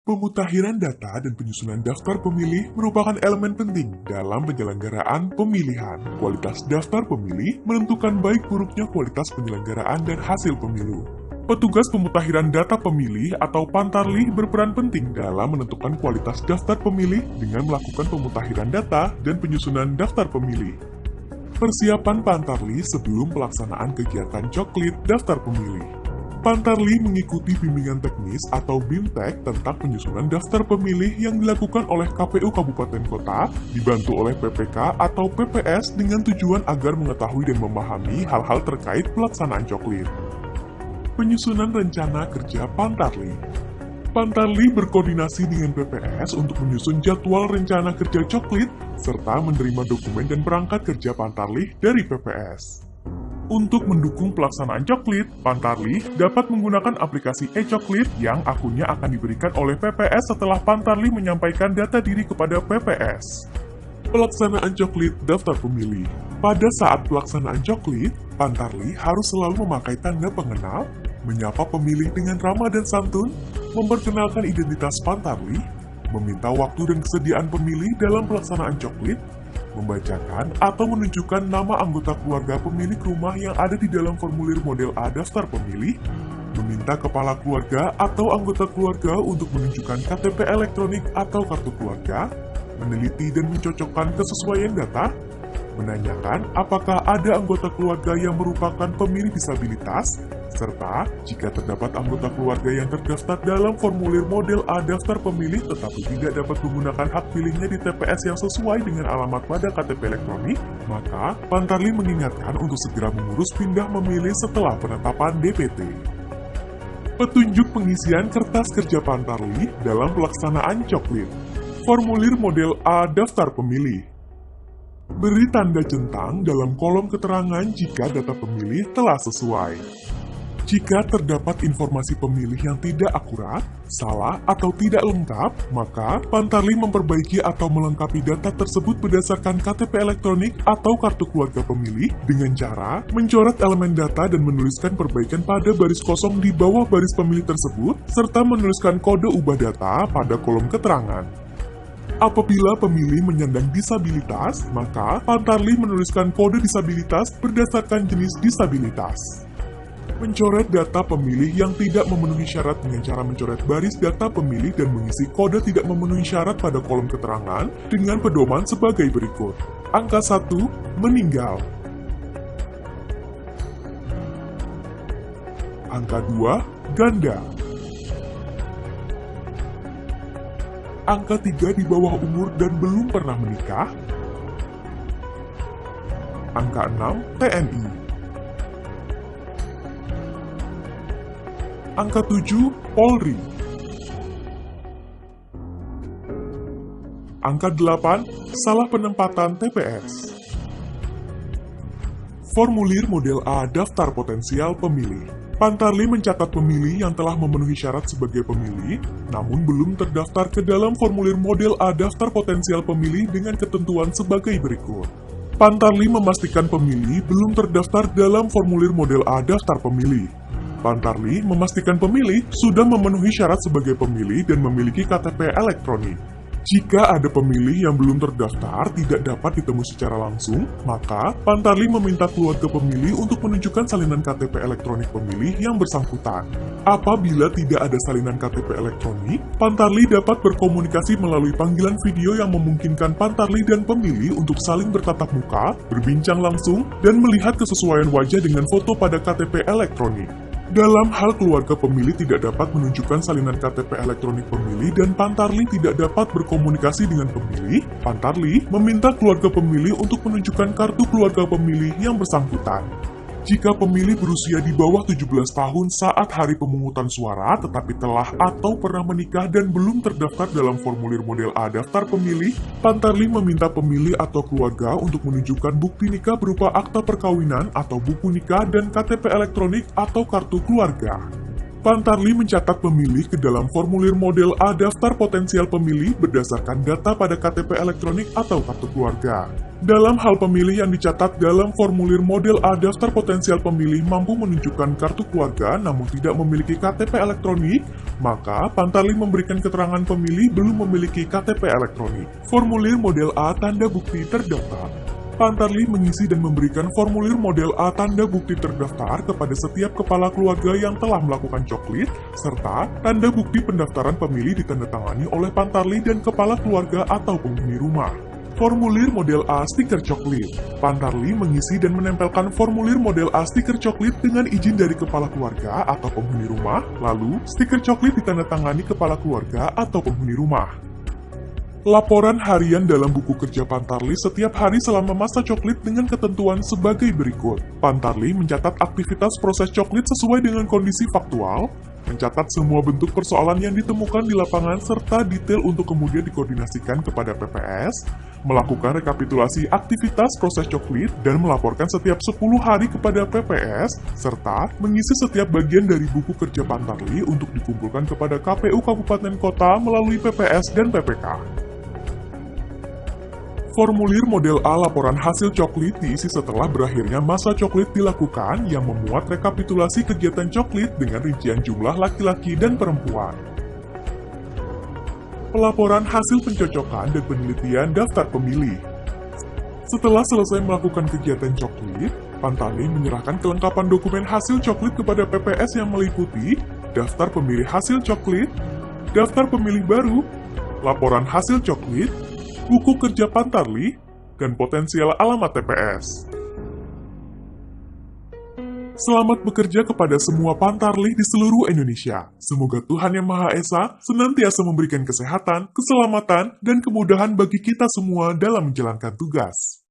Pemutakhiran data dan penyusunan daftar pemilih merupakan elemen penting dalam penyelenggaraan pemilihan. Kualitas daftar pemilih menentukan baik buruknya kualitas penyelenggaraan dan hasil pemilu. Petugas pemutakhiran data pemilih atau Pantarlih berperan penting dalam menentukan kualitas daftar pemilih dengan melakukan pemutakhiran data dan penyusunan daftar pemilih. Persiapan Pantarlih sebelum pelaksanaan kegiatan coklit daftar pemilih. Pantarlih mengikuti bimbingan teknis atau BIMTEK tentang penyusunan daftar pemilih yang dilakukan oleh KPU Kabupaten Kota, dibantu oleh PPK atau PPS dengan tujuan agar mengetahui dan memahami hal-hal terkait pelaksanaan coklit. Penyusunan rencana kerja Pantarlih. Pantarlih berkoordinasi dengan PPS untuk menyusun jadwal rencana kerja coklit, serta menerima dokumen dan perangkat kerja Pantarlih dari PPS. Untuk mendukung pelaksanaan coklit, Pantarlih dapat menggunakan aplikasi e-coklit yang akunnya akan diberikan oleh PPS setelah Pantarlih menyampaikan data diri kepada PPS. Pelaksanaan coklit daftar pemilih. Pada saat pelaksanaan coklit, Pantarlih harus selalu memakai tanda pengenal, menyapa pemilih dengan ramah dan santun, memperkenalkan identitas Pantarlih, meminta waktu dan kesediaan pemilih dalam pelaksanaan coklit, membacakan atau menunjukkan nama anggota keluarga pemilik rumah yang ada di dalam formulir model A daftar pemilih, meminta kepala keluarga atau anggota keluarga untuk menunjukkan KTP elektronik atau kartu keluarga, meneliti dan mencocokkan kesesuaian data, menanyakan apakah ada anggota keluarga yang merupakan pemilih disabilitas, serta jika terdapat anggota keluarga yang terdaftar dalam formulir model A daftar pemilih tetapi tidak dapat menggunakan hak pilihnya di TPS yang sesuai dengan alamat pada KTP elektronik, maka Pantarlih mengingatkan untuk segera mengurus pindah memilih setelah penetapan DPT. Petunjuk pengisian kertas kerja Pantarlih dalam pelaksanaan coklit. Formulir model A daftar pemilih. Beri tanda centang dalam kolom keterangan jika data pemilih telah sesuai. Jika terdapat informasi pemilih yang tidak akurat, salah, atau tidak lengkap, maka Pantarlih memperbaiki atau melengkapi data tersebut berdasarkan KTP elektronik atau kartu keluarga pemilih dengan cara mencoret elemen data dan menuliskan perbaikan pada baris kosong di bawah baris pemilih tersebut, serta menuliskan kode ubah data pada kolom keterangan. Apabila pemilih menyandang disabilitas, maka Pantarlih menuliskan kode disabilitas berdasarkan jenis disabilitas. Mencoret data pemilih yang tidak memenuhi syarat dengan cara mencoret baris data pemilih dan mengisi kode tidak memenuhi syarat pada kolom keterangan dengan pedoman sebagai berikut. Angka 1, meninggal. Angka 2, ganda. Angka 3 di bawah umur dan belum pernah menikah. Angka 6, TNI. Angka 7, Polri. Angka 8, salah penempatan TPS. Formulir model A daftar potensial pemilih. Pantarlih mencatat pemilih yang telah memenuhi syarat sebagai pemilih, namun belum terdaftar ke dalam formulir model A daftar potensial pemilih dengan ketentuan sebagai berikut. Pantarlih memastikan pemilih belum terdaftar dalam formulir model A daftar pemilih. Pantarlih memastikan pemilih sudah memenuhi syarat sebagai pemilih dan memiliki KTP elektronik. Jika ada pemilih yang belum terdaftar tidak dapat ditemui secara langsung, maka Pantarlih meminta keluarga pemilih untuk menunjukkan salinan KTP elektronik pemilih yang bersangkutan. Apabila tidak ada salinan KTP elektronik, Pantarlih dapat berkomunikasi melalui panggilan video yang memungkinkan Pantarlih dan pemilih untuk saling bertatap muka, berbincang langsung, dan melihat kesesuaian wajah dengan foto pada KTP elektronik. Dalam hal keluarga pemilih tidak dapat menunjukkan salinan KTP elektronik pemilih dan Pantarlih tidak dapat berkomunikasi dengan pemilih, Pantarlih meminta keluarga pemilih untuk menunjukkan kartu keluarga pemilih yang bersangkutan. Jika pemilih berusia di bawah 17 tahun saat hari pemungutan suara tetapi telah atau pernah menikah dan belum terdaftar dalam formulir model A daftar pemilih, Pantarlih meminta pemilih atau keluarga untuk menunjukkan bukti nikah berupa akta perkawinan atau buku nikah dan KTP elektronik atau kartu keluarga. Pantarlih mencatat pemilih ke dalam formulir model A daftar potensial pemilih berdasarkan data pada KTP elektronik atau kartu keluarga. Dalam hal pemilih yang dicatat dalam formulir model A daftar potensial pemilih mampu menunjukkan kartu keluarga namun tidak memiliki KTP elektronik, maka Pantarlih memberikan keterangan pemilih belum memiliki KTP elektronik. Formulir model A tanda bukti terdaftar. Pantarlih mengisi dan memberikan formulir model A tanda bukti terdaftar kepada setiap kepala keluarga yang telah melakukan coklit, serta tanda bukti pendaftaran pemilih ditandatangani oleh Pantarlih dan kepala keluarga atau penghuni rumah. Formulir model A stiker coklit. Pantarlih mengisi dan menempelkan formulir model A stiker coklit dengan izin dari kepala keluarga atau penghuni rumah, lalu stiker coklit ditandatangani kepala keluarga atau penghuni rumah. Laporan harian dalam buku kerja Pantarlih setiap hari selama masa coklit dengan ketentuan sebagai berikut. Pantarlih mencatat aktivitas proses coklit sesuai dengan kondisi faktual, mencatat semua bentuk persoalan yang ditemukan di lapangan serta detail untuk kemudian dikoordinasikan kepada PPS, melakukan rekapitulasi aktivitas proses coklit dan melaporkan setiap 10 hari kepada PPS, serta mengisi setiap bagian dari buku kerja Pantarlih untuk dikumpulkan kepada KPU Kabupaten Kota melalui PPS dan PPK. Formulir model A laporan hasil coklit diisi setelah berakhirnya masa coklit dilakukan yang memuat rekapitulasi kegiatan coklit dengan rincian jumlah laki-laki dan perempuan. Pelaporan hasil pencocokan dan penelitian daftar pemilih. Setelah selesai melakukan kegiatan coklit, Pantarlih menyerahkan kelengkapan dokumen hasil coklit kepada PPS yang meliputi daftar pemilih hasil coklit, daftar pemilih baru, laporan hasil coklit, buku kerja Pantarlih, dan potensial alamat TPS. Selamat bekerja kepada semua Pantarlih di seluruh Indonesia. Semoga Tuhan Yang Maha Esa senantiasa memberikan kesehatan, keselamatan, dan kemudahan bagi kita semua dalam menjalankan tugas.